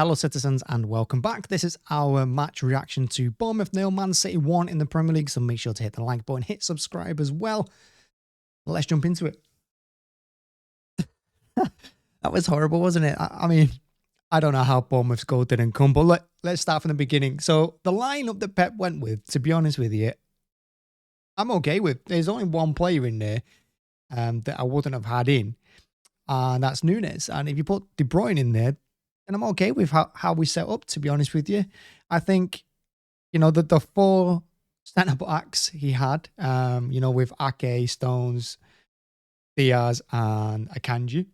Hello citizens and welcome back. This is our match reaction to Bournemouth 0, Man City 1 in the Premier League, so make sure to hit the like button, hit subscribe as well. Let's jump into it. That was horrible, wasn't it? I mean, I don't know how Bournemouth's goal didn't come, but let's start from the beginning. So the lineup that Pep went with, to be honest with you, I'm okay with. There's only one player in there that I wouldn't have had in, and that's Núñez. And if you put De Bruyne in there, and I'm okay with how we set up, to be honest with you. I think, the four centre-backs he had, with Ake, Stones, Diaz, and Akanji.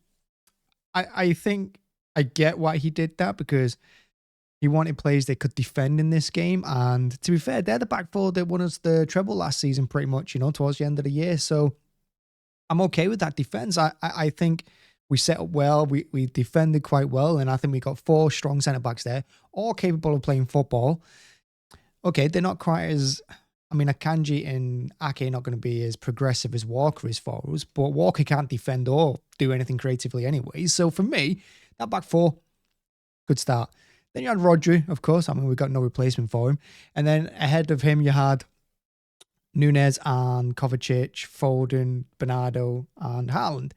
I think I get why he did that, because he wanted players that could defend in this game. And to be fair, they're the back four that won us the treble last season, pretty much, towards the end of the year. So I'm okay with that defence. I think we set up well. We defended quite well. And I think we got four strong centre-backs there, all capable of playing football. Okay, they're not quite as... I mean, Akanji and Ake are not going to be as progressive as Walker is for us, but Walker can't defend or do anything creatively anyway. So for me, that back four, good start. Then you had Rodri, of course. I mean, we got no replacement for him. And then ahead of him, you had Núñez and Kovacic, Foden, Bernardo, and Haaland.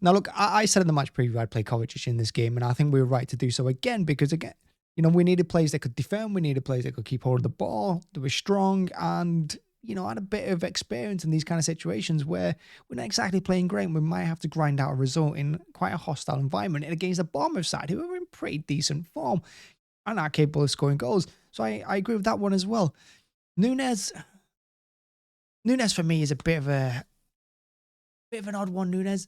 Now, look, I said in the match preview I'd play Kovacic in this game, and I think we were right to do so again, because, again, we needed players that could defend. We needed players that could keep hold of the ball, that were strong, and, had a bit of experience in these kind of situations where we're not exactly playing great. We might have to grind out a result in quite a hostile environment against the Bournemouth side, who are in pretty decent form and are capable of scoring goals. So I agree with that one as well. Núñez for me is a bit of an odd one. Núñez,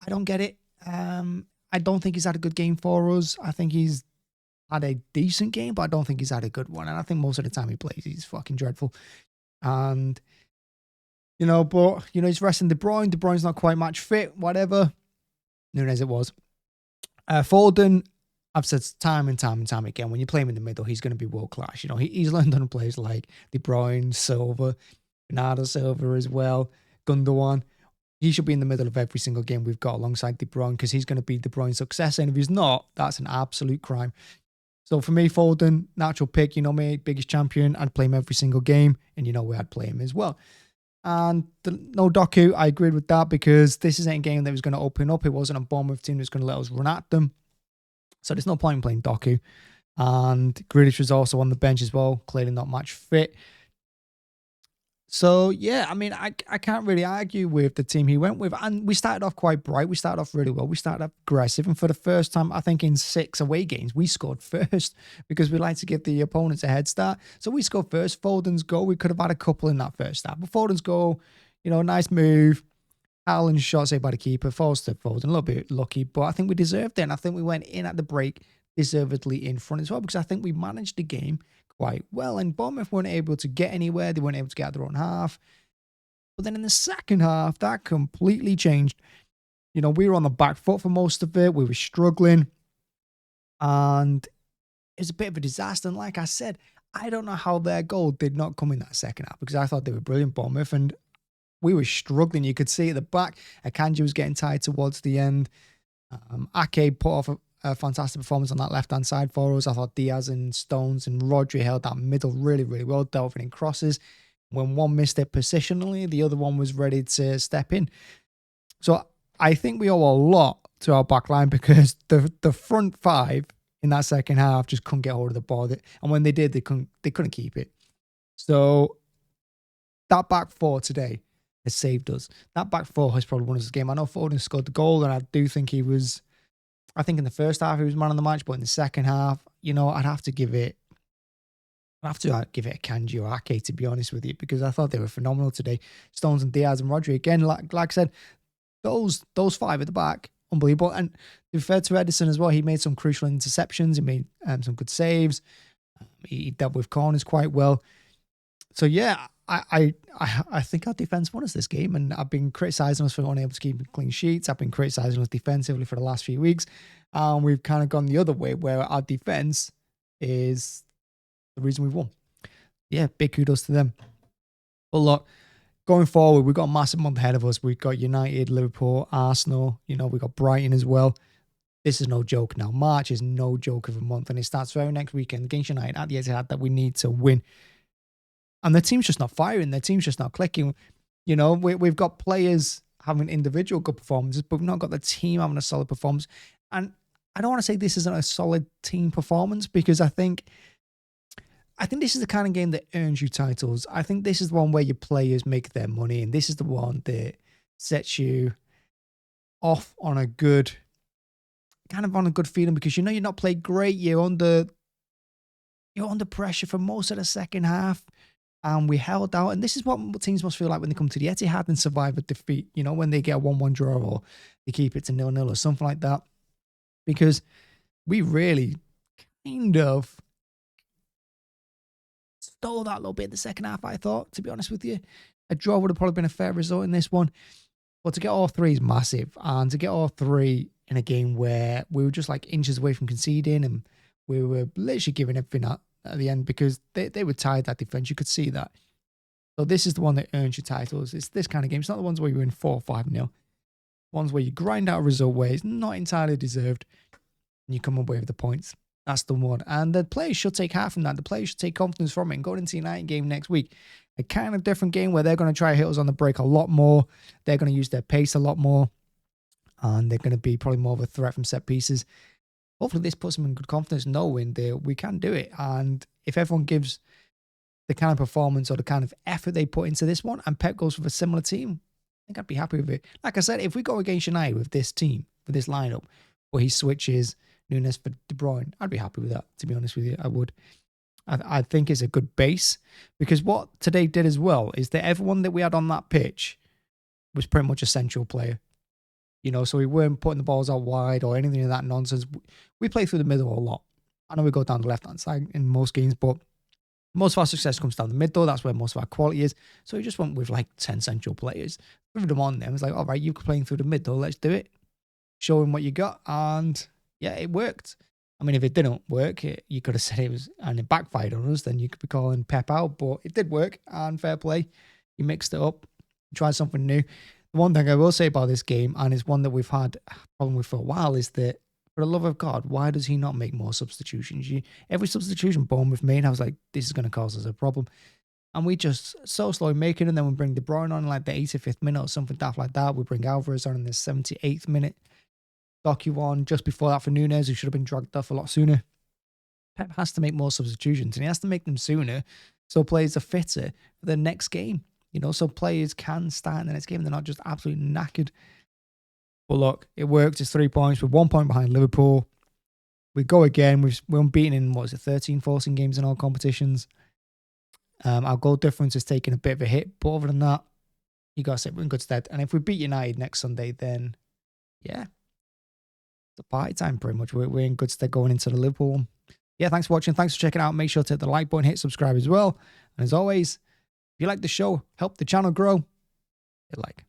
I don't get it. I don't think he's had a good game for us. I think he's had a decent game, but I don't think he's had a good one. And I think most of the time he plays, he's fucking dreadful. And, but, he's resting De Bruyne. De Bruyne's not quite match fit, whatever. Núñez it was. Foden, I've said time and time again, when you play him in the middle, he's going to be world class. He's learned on players like De Bruyne, Silva, Bernardo Silva as well, Gundogan. He should be in the middle of every single game we've got alongside De Bruyne, because he's going to be De Bruyne's successor. And if he's not, that's an absolute crime. So for me, Foden, natural pick, me, biggest champion. I'd play him every single game, and where I'd play him as well. And no Doku, I agreed with that, because this isn't a game that was going to open up. It wasn't a Bournemouth team that's going to let us run at them. So there's no point in playing Doku. And Grealish was also on the bench as well, clearly not match fit. So, yeah, I mean, I can't really argue with the team he went with. And we started off quite bright. We started off really well. We started off aggressive. And for the first time, I think in 6 away games, we scored first, because we like to give the opponents a head start. So we scored first. Foden's goal, we could have had a couple in that first start. But Foden's goal, nice move. Haaland's shot saved by the keeper. Falls to Foden. A little bit lucky, but I think we deserved it. And I think we went in at the break deservedly in front as well, because I think we managed the game quite well, and Bournemouth weren't able to get anywhere. They weren't able to get out their own half. But then in the second half, that completely changed. We were on the back foot for most of it. We were struggling, and it was a bit of a disaster. And like I said, I don't know how their goal did not come in that second half, because I thought they were brilliant, Bournemouth, and we were struggling. You could see at the back, Akanji was getting tired towards the end. Ake put off a fantastic performance on that left-hand side for us. I thought Diaz and Stones and Rodri held that middle really, really well, delving in crosses. When one missed it positionally, the other one was ready to step in. So I think we owe a lot to our back line, because the front five in that second half just couldn't get hold of the ball. And when they did, they couldn't keep it. So that back four today has saved us. That back four has probably won us the game. I know Foden scored the goal, and I do think he was... I think in the first half he was man of the match, but in the second half, I'd have to give it a Akanji or Ake, to be honest with you, because I thought they were phenomenal today. Stones and Diaz and Rodri, again, like I said, those five at the back, unbelievable. And to be fair to Edison as well, he made some crucial interceptions. He made some good saves. He dealt with corners quite well. So yeah, I think our defence won us this game, and I've been criticising us for not able to keep clean sheets. I've been criticising us defensively for the last few weeks. We've kind of gone the other way, where our defence is the reason we've won. Yeah, big kudos to them. But look, going forward, we've got a massive month ahead of us. We've got United, Liverpool, Arsenal. We've got Brighton as well. this is no joke now. March is no joke of a month, and it starts very next weekend against United at the Etihad that we need to win. And the team's just not firing. The team's just not clicking. You know, we've got players having individual good performances, but we've not got the team having a solid performance. And I don't want to say this isn't a solid team performance, because I think this is the kind of game that earns you titles. I think this is the one where your players make their money, and this is the one that sets you off on a good feeling, because you know you're not played great. You're under pressure for most of the second half, and we held out. And this is what teams must feel like when they come to the Etihad and survive a defeat. You know, when they get a 1-1 draw, or they keep it to 0-0 or something like that, because we really kind of stole that little bit in the second half, I thought, to be honest with you. A draw would have probably been a fair result in this one. But to get all three is massive. And to get all three in a game where we were just like inches away from conceding, and we were literally giving everything at the end, because they were tired, that defense. You could see that. So this is the one that earns you titles. It's this kind of game. It's not the ones where you win 4-5-0. Ones where you grind out a result where it's not entirely deserved, and you come away with the points. That's the one. And the players should take heart from that. The players should take confidence from it. And going into the United game next week, a kind of different game where they're going to try to hit us on the break a lot more. They're going to use their pace a lot more. And they're going to be probably more of a threat from set pieces. Hopefully this puts them in good confidence, knowing that we can do it. And if everyone gives the kind of performance or the kind of effort they put into this one, and Pep goes with a similar team, I think I'd be happy with it. Like I said, if we go against United with this team, with this lineup, where he switches Nunes for De Bruyne, I'd be happy with that, to be honest with you. I would. I think it's a good base, because what today did as well is that everyone that we had on that pitch was pretty much a central player. You know, so we weren't putting the balls out wide or anything of that nonsense. We play through the middle a lot. I know we go down the left-hand side in most games, but most of our success comes down the middle. That's where most of our quality is. So we just went with like 10 central players. Threw them on them. It's like, all right, you're playing through the middle. Let's do it. Show him what you got. And yeah, it worked. I mean, if it didn't work, you could have said it was, and it backfired on us, then you could be calling Pep out. But it did work, and fair play. He mixed it up, tried something new. The one thing I will say about this game, and it's one that we've had a problem with for a while, is that, for the love of God, why does he not make more substitutions? Every substitution Bournemouth made, I was like, this is going to cause us a problem. And we just so slow making, and then we bring De Bruyne on like the 85th minute or something daft like that. We bring Alvarez on in the 78th minute. Doku on just before that for Nunes, who should have been dragged off a lot sooner. Pep has to make more substitutions, and he has to make them sooner so players are fitter for the next game. You know, so players can start in the next game and they're not just absolutely knackered. But look, it worked. It's 3 points. We're 1 point behind Liverpool. We go again. We're unbeaten in, 13, 14 games in all competitions. Our goal difference is taking a bit of a hit. But other than that, you got to say we're in good stead. And if we beat United next Sunday, then, yeah, it's a party time pretty much. We're in good stead going into the Liverpool one. Yeah, thanks for watching. Thanks for checking out. Make sure to hit the like button, hit subscribe as well. And as always, if you like the show, help the channel grow, hit like.